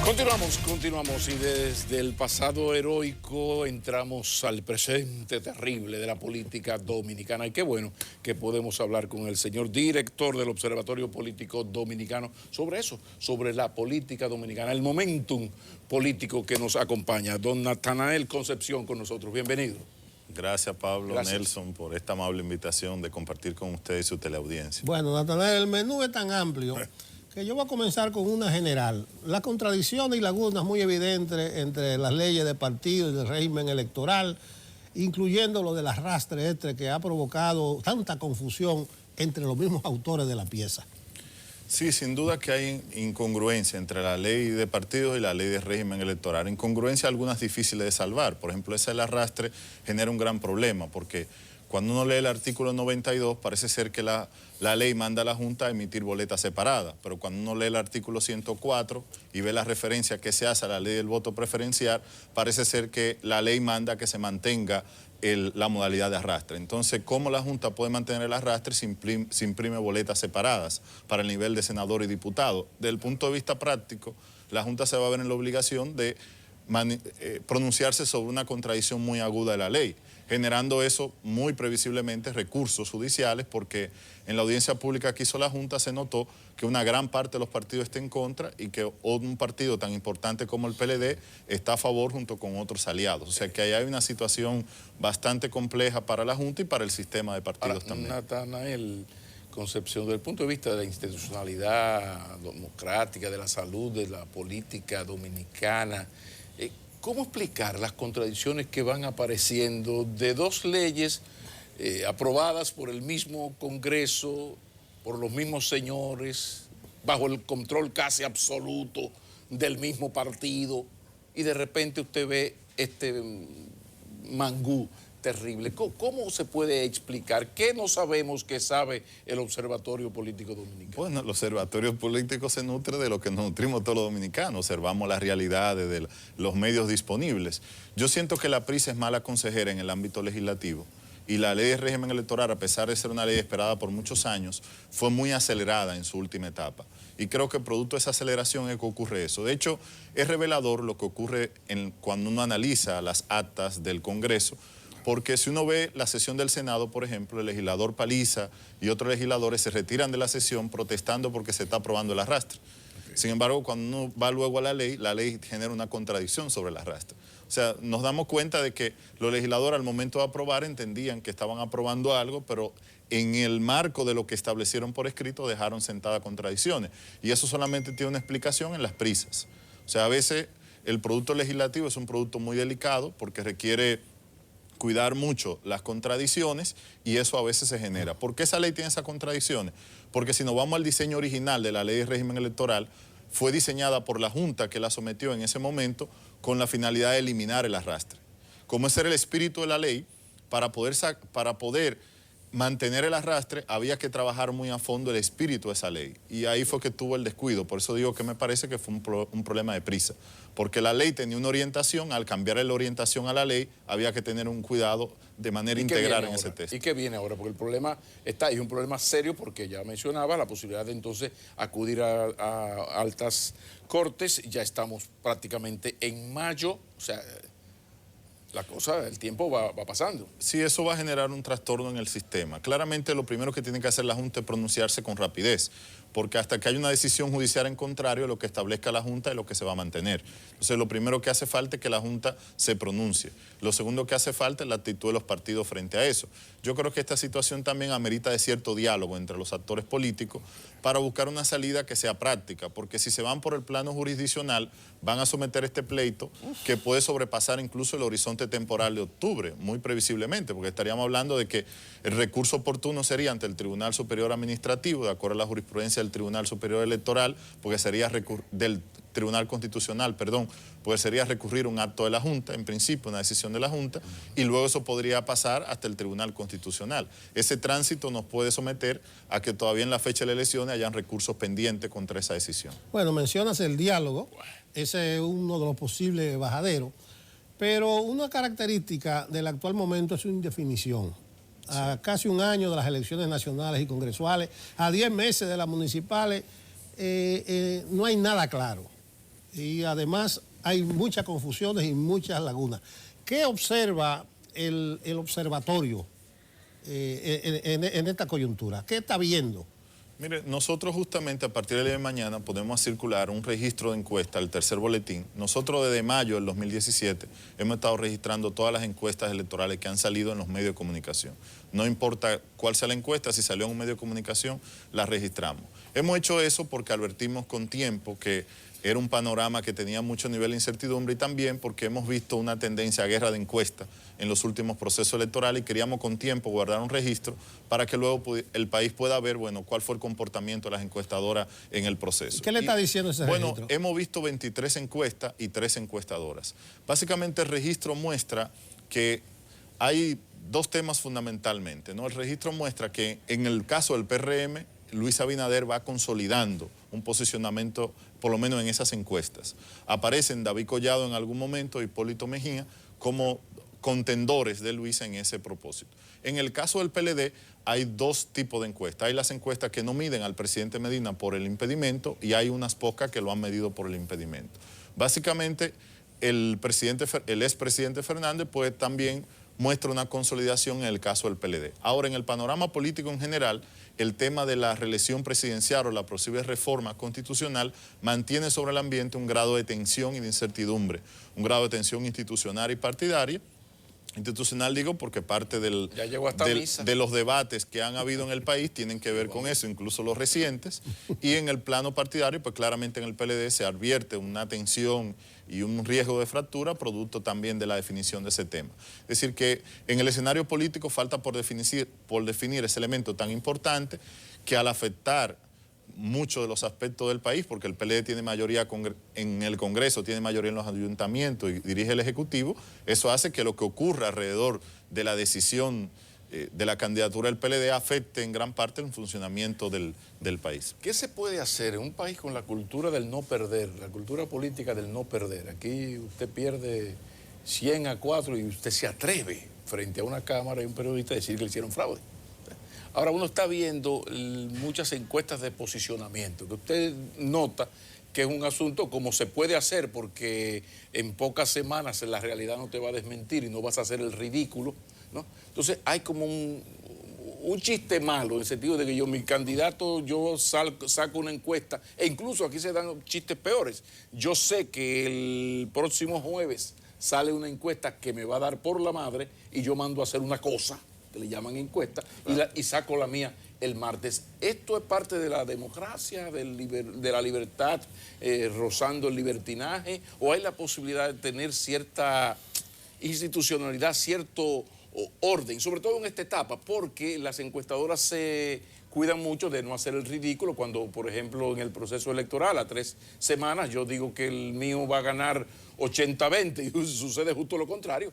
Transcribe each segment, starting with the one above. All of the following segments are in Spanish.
Continuamos y desde el pasado heroico entramos al presente terrible de la política dominicana. Y qué bueno que podemos hablar con el señor director del Observatorio Político Dominicano sobre eso, sobre la política dominicana, el momentum político que nos acompaña. Don Natanael Concepción con nosotros, bienvenido. Gracias, Pablo. Gracias. Nelson, por esta amable invitación de compartir con ustedes y su teleaudiencia. Bueno, Natanael, el menú es tan amplio que yo voy a comenzar con una general. Las contradicciones y lagunas muy evidentes entre las leyes de partido y del régimen electoral, incluyendo lo del arrastre que ha provocado tanta confusión entre los mismos autores de la pieza. Sí, sin duda que hay incongruencia entre la ley de partidos y la ley de régimen electoral. Incongruencia algunas difíciles de salvar. Por ejemplo, ese del arrastre genera un gran problema porque cuando uno lee el artículo 92 parece ser que la ley manda a la Junta a emitir boletas separadas, pero cuando uno lee el artículo 104 y ve la referencia que se hace a la ley del voto preferencial, parece ser que la ley manda que se mantenga la modalidad de arrastre. Entonces, ¿cómo la Junta puede mantener el arrastre si imprime boletas separadas para el nivel de senador y diputado? Desde el punto de vista práctico, la Junta se va a ver en la obligación de pronunciarse sobre una contradicción muy aguda de la ley, generando eso muy previsiblemente recursos judiciales, porque en la audiencia pública que hizo la Junta se notó que una gran parte de los partidos está en contra y que un partido tan importante como el PLD está a favor junto con otros aliados. O sea que ahí hay una situación bastante compleja para la Junta y para el sistema de partidos también. Natanael Concepción, desde el punto de vista de la institucionalidad democrática, de la salud, de la política dominicana, ¿cómo explicar las contradicciones que van apareciendo de dos leyes aprobadas por el mismo Congreso, por los mismos señores, bajo el control casi absoluto del mismo partido, y de repente usted ve este mangú terrible? ¿Cómo se puede explicar? ¿Qué no sabemos que sabe el Observatorio Político Dominicano? Bueno, el Observatorio Político se nutre de lo que nos nutrimos todos los dominicanos, observamos las realidades de los medios disponibles. Yo siento que la prisa es mala consejera en el ámbito legislativo y la ley de régimen electoral, a pesar de ser una ley esperada por muchos años, fue muy acelerada en su última etapa. Y creo que producto de esa aceleración es que ocurre eso. De hecho, es revelador lo que ocurre cuando uno analiza las actas del Congreso, porque si uno ve la sesión del Senado, por ejemplo, el legislador Paliza y otros legisladores se retiran de la sesión protestando porque se está aprobando el arrastre. Okay. Sin embargo, cuando uno va luego a la ley genera una contradicción sobre el arrastre. O sea, nos damos cuenta de que los legisladores al momento de aprobar entendían que estaban aprobando algo, pero en el marco de lo que establecieron por escrito dejaron sentadas contradicciones. Y eso solamente tiene una explicación en las prisas. O sea, a veces el producto legislativo es un producto muy delicado porque requiere cuidar mucho las contradicciones y eso a veces se genera. ¿Por qué esa ley tiene esas contradicciones? Porque si nos vamos al diseño original de la ley de régimen electoral, fue diseñada por la Junta que la sometió en ese momento con la finalidad de eliminar el arrastre. Como ese era el espíritu de la ley, para poder mantener el arrastre había que trabajar muy a fondo el espíritu de esa ley. Y ahí fue que tuvo el descuido. Por eso digo que me parece que fue un problema de prisa. Porque la ley tenía una orientación, al cambiar la orientación a la ley, había que tener un cuidado de manera integral en ese texto. ¿Y qué viene ahora? Porque el problema está ahí, es un problema serio porque ya mencionaba la posibilidad de entonces acudir a altas cortes. Ya estamos prácticamente en mayo, o sea, la cosa, el tiempo va pasando. Sí, eso va a generar un trastorno en el sistema. Claramente lo primero que tiene que hacer la Junta es pronunciarse con rapidez, porque hasta que haya una decisión judicial en contrario, lo que establezca la Junta es lo que se va a mantener. Entonces, lo primero que hace falta es que la Junta se pronuncie. Lo segundo que hace falta es la actitud de los partidos frente a eso. Yo creo que esta situación también amerita de cierto diálogo entre los actores políticos para buscar una salida que sea práctica, porque si se van por el plano jurisdiccional, van a someter este pleito que puede sobrepasar incluso el horizonte temporal de octubre, muy previsiblemente, porque estaríamos hablando de que el recurso oportuno sería ante el Tribunal Superior Administrativo, de acuerdo a la jurisprudencia del Tribunal Superior Electoral, porque sería del Tribunal Constitucional, perdón, porque sería recurrir un acto de la Junta, en principio una decisión de la Junta, y luego eso podría pasar hasta el Tribunal Constitucional. Ese tránsito nos puede someter a que todavía en la fecha de las elecciones hayan recursos pendientes contra esa decisión. Bueno, mencionas el diálogo, ese es uno de los posibles bajaderos, pero una característica del actual momento es su indefinición. Sí. A casi un año de las elecciones nacionales y congresuales, a 10 meses de las municipales, no hay nada claro. y además hay muchas confusiones y muchas lagunas. ¿Qué observa el observatorio en esta coyuntura? ¿Qué está viendo? Mire, nosotros justamente a partir del día de mañana podemos circular un registro de encuesta, el tercer boletín. Nosotros desde mayo del 2017 hemos estado registrando todas las encuestas electorales que han salido en los medios de comunicación. No importa cuál sea la encuesta, si salió en un medio de comunicación, la registramos. Hemos hecho eso porque advertimos con tiempo que era un panorama que tenía mucho nivel de incertidumbre y también porque hemos visto una tendencia a guerra de encuestas en los últimos procesos electorales y queríamos con tiempo guardar un registro para que luego el país pueda ver, bueno, cuál fue el comportamiento de las encuestadoras en el proceso. ¿Qué le está diciendo ese registro? Bueno, hemos visto 23 encuestas y 3 encuestadoras. Básicamente el registro muestra que hay dos temas fundamentalmente, ¿no? El registro muestra que en el caso del PRM, Luis Abinader va consolidando un posicionamiento, por lo menos en esas encuestas. Aparecen David Collado en algún momento, Hipólito Mejía, como contendores de Luis en ese propósito. En el caso del PLD hay dos tipos de encuestas. Hay las encuestas que no miden al presidente Medina por el impedimento y hay unas pocas que lo han medido por el impedimento. Básicamente, el expresidente Fernández pues también muestra una consolidación en el caso del PLD. Ahora, en el panorama político en general, el tema de la reelección presidencial o la posible reforma constitucional mantiene sobre el ambiente un grado de tensión y de incertidumbre, un grado de tensión institucional y partidaria. Institucional digo porque parte de los debates que han habido en el país tienen que ver con eso, incluso los recientes, y en el plano partidario, pues claramente en el PLD se advierte una tensión y un riesgo de fractura producto también de la definición de ese tema. Es decir que en el escenario político falta por definir ese elemento tan importante que al afectar muchos de los aspectos del país, porque el PLD tiene mayoría en el Congreso, tiene mayoría en los ayuntamientos y dirige el Ejecutivo, eso hace que lo que ocurra alrededor de la decisión de la candidatura del PLD afecte en gran parte el funcionamiento del país. ¿Qué se puede hacer en un país con la cultura del no perder, la cultura política del no perder? Aquí usted pierde 100-4 y usted se atreve frente a una cámara y un periodista a decir que le hicieron fraude. Ahora uno está viendo muchas encuestas de posicionamiento, que usted nota que es un asunto como se puede hacer porque en pocas semanas la realidad no te va a desmentir y no vas a hacer el ridículo, ¿no? Entonces hay como un chiste malo en el sentido de que mi candidato, yo saco una encuesta, e incluso aquí se dan chistes peores. Yo sé que el próximo jueves sale una encuesta que me va a dar por la madre y yo mando a hacer una cosa que le llaman encuesta, y saco la mía el martes. ¿Esto es parte de la democracia, de la libertad, rozando el libertinaje, o hay la posibilidad de tener cierta institucionalidad, cierto orden, sobre todo en esta etapa, porque las encuestadoras se cuidan mucho de no hacer el ridículo cuando, por ejemplo, en el proceso electoral a 3 semanas yo digo que el mío va a ganar 80-20 y sucede justo lo contrario,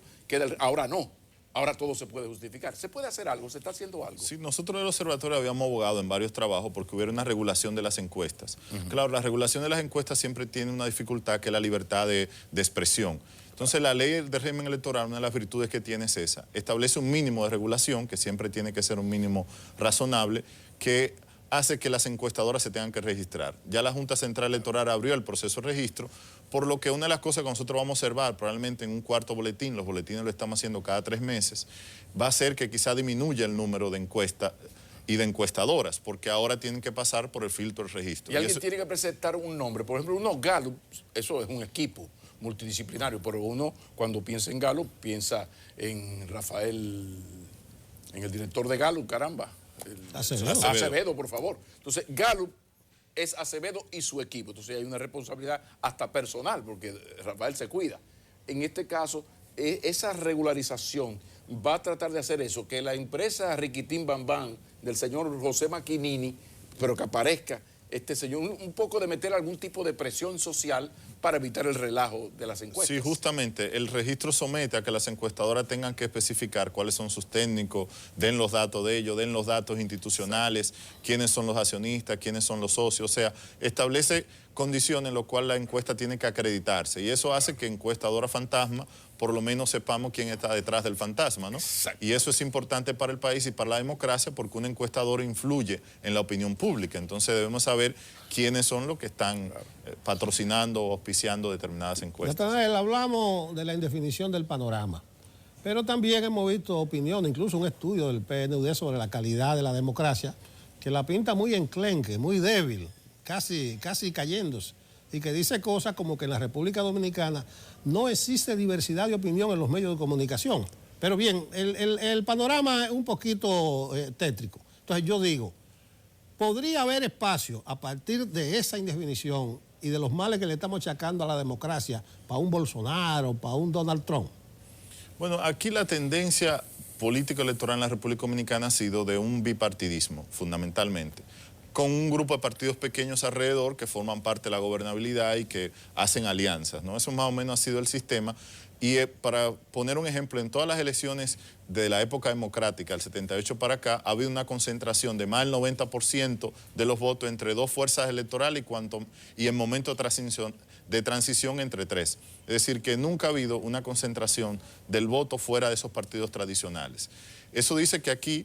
ahora no. Ahora todo se puede justificar. ¿Se puede hacer algo? ¿Se está haciendo algo? Sí, nosotros en el observatorio habíamos abogado en varios trabajos porque hubiera una regulación de las encuestas. Claro, la regulación de las encuestas siempre tiene una dificultad que es la libertad de expresión. Entonces, la ley de régimen electoral, una de las virtudes que tiene es esa. Establece un mínimo de regulación, que siempre tiene que ser un mínimo razonable, que hace que las encuestadoras se tengan que registrar. Ya la Junta Central Electoral abrió el proceso de registro, por lo que una de las cosas que nosotros vamos a observar, probablemente en un cuarto boletín, los boletines lo estamos haciendo cada 3 meses, va a ser que quizá disminuya el número de encuestas y de encuestadoras, porque ahora tienen que pasar por el filtro del registro. Y alguien tiene que presentar un nombre. Por ejemplo, uno Gallup, eso es un equipo multidisciplinario, pero uno cuando piensa en Gallup, piensa en Rafael, en el director de Gallup, caramba. Acevedo, por favor. Entonces, Gallup es Acevedo y su equipo. Entonces hay una responsabilidad hasta personal, porque Rafael se cuida. En este caso, esa regularización va a tratar de hacer eso, que la empresa Riquitín Bambán del señor José Maquinini, pero que aparezca este señor, un poco de meter algún tipo de presión social para evitar el relajo de las encuestas. Sí, justamente, el registro somete a que las encuestadoras tengan que especificar cuáles son sus técnicos, den los datos de ellos, den los datos institucionales, quiénes son los accionistas, quiénes son los socios, o sea, establece condiciones en las cuales la encuesta tiene que acreditarse. Y eso hace que encuestadora fantasma, por lo menos sepamos quién está detrás del fantasma, ¿no? Exacto. Y eso es importante para el país y para la democracia porque un encuestador influye en la opinión pública. Entonces debemos saber quiénes son los que están patrocinando o auspiciando determinadas encuestas. Natanael, hablamos de la indefinición del panorama, pero también hemos visto opiniones, incluso un estudio del PNUD sobre la calidad de la democracia, que la pinta muy enclenque, muy débil, casi cayéndose, y que dice cosas como que en la República Dominicana no existe diversidad de opinión en los medios de comunicación. Pero bien, el panorama es un poquito tétrico. Entonces yo digo, ¿podría haber espacio a partir de esa indefinición y de los males que le estamos achacando a la democracia para un Bolsonaro, para un Donald Trump? Bueno, aquí la tendencia política electoral en la República Dominicana ha sido de un bipartidismo, fundamentalmente, con un grupo de partidos pequeños alrededor que forman parte de la gobernabilidad y que hacen alianzas, ¿no? Eso más o menos ha sido el sistema. Y para poner un ejemplo, en todas las elecciones de la época democrática, el 78 para acá, ha habido una concentración de más del 90% de los votos entre dos fuerzas electorales y en momento de transición entre tres. Es decir, que nunca ha habido una concentración del voto fuera de esos partidos tradicionales. Eso dice que aquí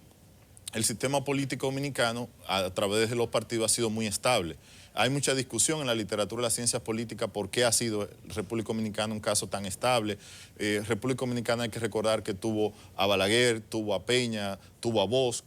el sistema político dominicano, a través de los partidos, ha sido muy estable. Hay mucha discusión en la literatura de las ciencias políticas por qué ha sido República Dominicana un caso tan estable. República Dominicana hay que recordar que tuvo a Balaguer, tuvo a Peña, tuvo a Bosch,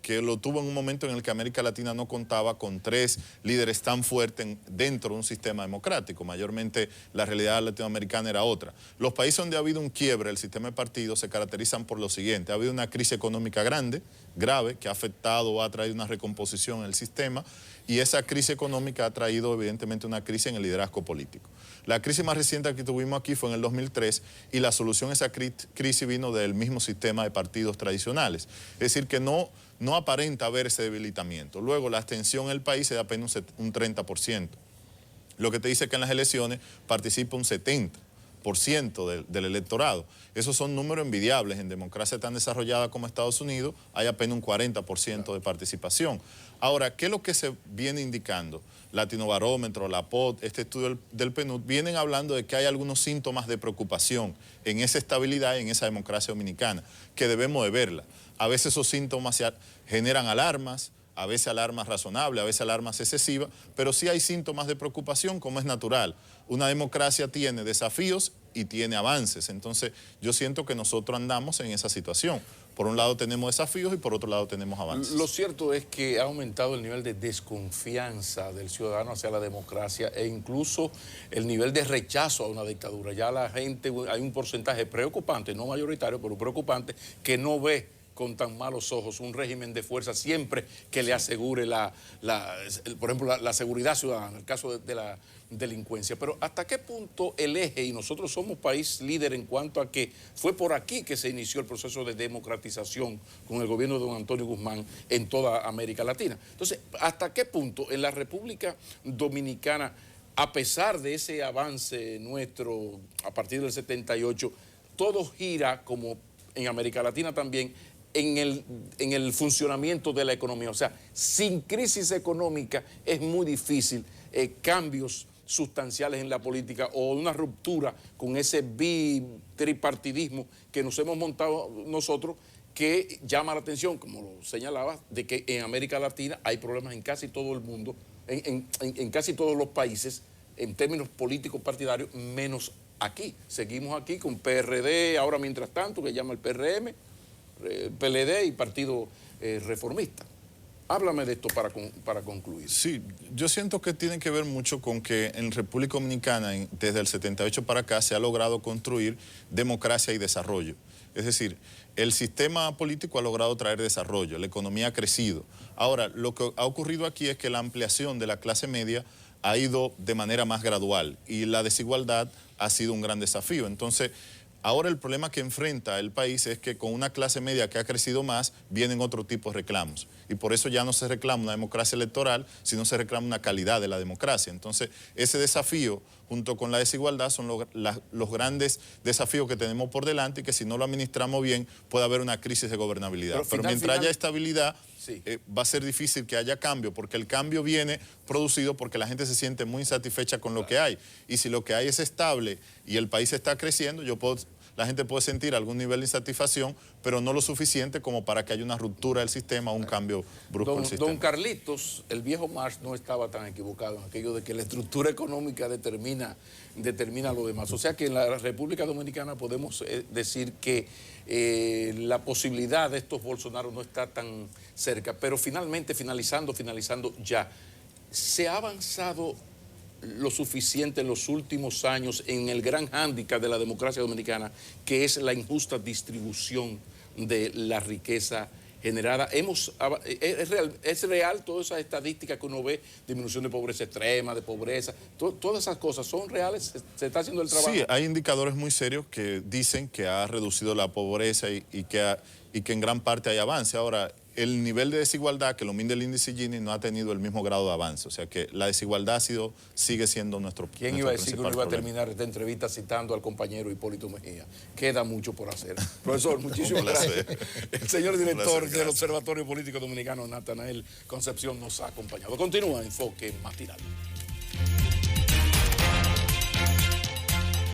que lo tuvo en un momento en el que América Latina no contaba con tres líderes tan fuertes dentro de un sistema democrático. Mayormente la realidad latinoamericana era otra. Los países donde ha habido un quiebre del sistema de partidos se caracterizan por lo siguiente. Ha habido una crisis económica grave, que ha afectado o ha traído una recomposición en el sistema, y esa crisis económica ha traído evidentemente una crisis en el liderazgo político. La crisis más reciente que tuvimos aquí fue en el 2003 y la solución a esa crisis vino del mismo sistema de partidos tradicionales. Es decir, que no aparenta haber ese debilitamiento. Luego, la abstención en el país es de apenas un 30%. Lo que te dice que en las elecciones participa un 70% del electorado. Esos son números envidiables. En democracia tan desarrollada como Estados Unidos hay apenas un 40% de participación. Ahora, ¿qué es lo que se viene indicando? Latinobarómetro, la POD, este estudio del PNUD, vienen hablando de que hay algunos síntomas de preocupación en esa estabilidad y en esa democracia dominicana, que debemos de verla. A veces esos síntomas generan alarmas, a veces alarmas razonables, a veces alarmas excesivas, pero sí hay síntomas de preocupación, como es natural. Una democracia tiene desafíos y tiene avances, entonces yo siento que nosotros andamos en esa situación. Por un lado tenemos desafíos y por otro lado tenemos avances. Lo cierto es que ha aumentado el nivel de desconfianza del ciudadano hacia la democracia e incluso el nivel de rechazo a una dictadura. Ya la gente, hay un porcentaje preocupante, no mayoritario, pero preocupante, que no ve con tan malos ojos un régimen de fuerza siempre que le asegure por ejemplo, la seguridad ciudadana, en el caso de la delincuencia. Pero ¿hasta qué punto el eje, y nosotros somos país líder en cuanto a que fue por aquí que se inició el proceso de democratización con el gobierno de don Antonio Guzmán en toda América Latina? Entonces, ¿hasta qué punto en la República Dominicana, a pesar de ese avance nuestro a partir del 78, todo gira como en América Latina también en el funcionamiento de la economía? O sea, sin crisis económica es muy difícil cambios sustanciales en la política o una ruptura con ese tripartidismo que nos hemos montado nosotros, que llama la atención, como lo señalaba, de que en América Latina hay problemas en casi todo el mundo, en casi todos los países, en términos políticos partidarios, menos aquí. Seguimos aquí con PRD, ahora mientras tanto, que llama el PRM, PLD y Partido Reformista. Háblame de esto para concluir. Sí, yo siento que tiene que ver mucho con que en República Dominicana, desde el 78 para acá, se ha logrado construir democracia y desarrollo. Es decir, el sistema político ha logrado traer desarrollo, la economía ha crecido. Ahora, lo que ha ocurrido aquí es que la ampliación de la clase media ha ido de manera más gradual y la desigualdad ha sido un gran desafío. Entonces, ahora el problema que enfrenta el país es que con una clase media que ha crecido más, vienen otro tipo de reclamos. Y por eso ya no se reclama una democracia electoral, sino se reclama una calidad de la democracia. Entonces, ese desafío junto con la desigualdad, son los grandes desafíos que tenemos por delante y que si no lo administramos bien puede haber una crisis de gobernabilidad. Pero mientras haya estabilidad, sí, va a ser difícil que haya cambio, porque el cambio viene producido porque la gente se siente muy insatisfecha con lo que hay. Y si lo que hay es estable y el país está creciendo, la gente puede sentir algún nivel de insatisfacción, pero no lo suficiente como para que haya una ruptura del sistema o un cambio brusco del sistema. Don Carlitos, el viejo Marx no estaba tan equivocado en aquello de que la estructura económica determina lo demás. O sea que en la República Dominicana podemos decir que la posibilidad de estos Bolsonaro no está tan cerca, pero finalizando ya, se ha avanzado lo suficiente en los últimos años en el gran hándicap de la democracia dominicana, que es la injusta distribución de la riqueza generada. Es real toda esa estadística que uno ve, disminución de pobreza extrema, de pobreza, todas esas cosas son reales, se está haciendo el trabajo. Sí, hay indicadores muy serios que dicen que ha reducido la pobreza y que en gran parte hay avance. Ahora, el nivel de desigualdad que lo mide el índice Gini no ha tenido el mismo grado de avance. O sea que la desigualdad sigue siendo nuestro principal problema. ¿Quién iba a decir que uno iba a terminar esta entrevista citando al compañero Hipólito Mejía? Queda mucho por hacer. Profesor, muchísimas gracias. El señor director del Observatorio Político Dominicano, Natanael Concepción, nos ha acompañado. Continúa Enfoque Matinal.